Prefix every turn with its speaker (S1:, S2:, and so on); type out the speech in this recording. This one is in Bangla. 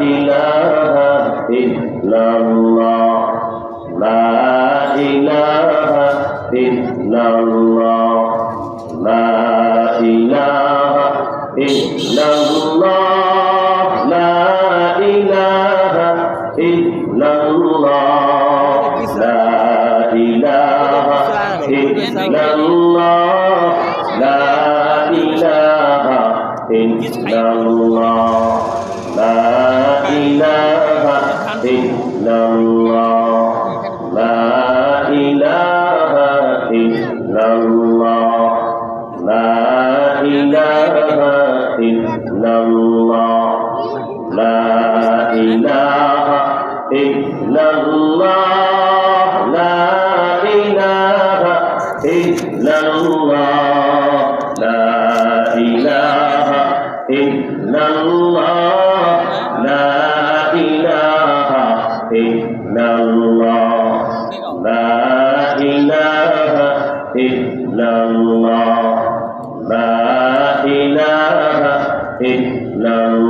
S1: ইলাহা ইল্লাল্লাহ লা ইলাহা ইল্লাল্লাহ লা ইলাহা ইল্লাল্লাহ লা ইলাহা ইল্লাল্লাহ লা ইলাহা ইল্লাল্লাহ লা ইলাহা ইল্লাল্লাহ লা ইলাহা ইল্লাল্লাহ লা ইলাহা ইল্লাল্লাহ লা ইলাহা ইল্লাল্লাহ লা ইলাহা ইল্লাল্লাহ লা ইলাহা ইল্লাল্লাহ লা ইলাহা ইল্লাল্লাহ লা ইলাহা ইল্লাল্লাহ লা ইলাহা ইল্লাল্লাহ লা ইলাহা ইল্লাল্লাহ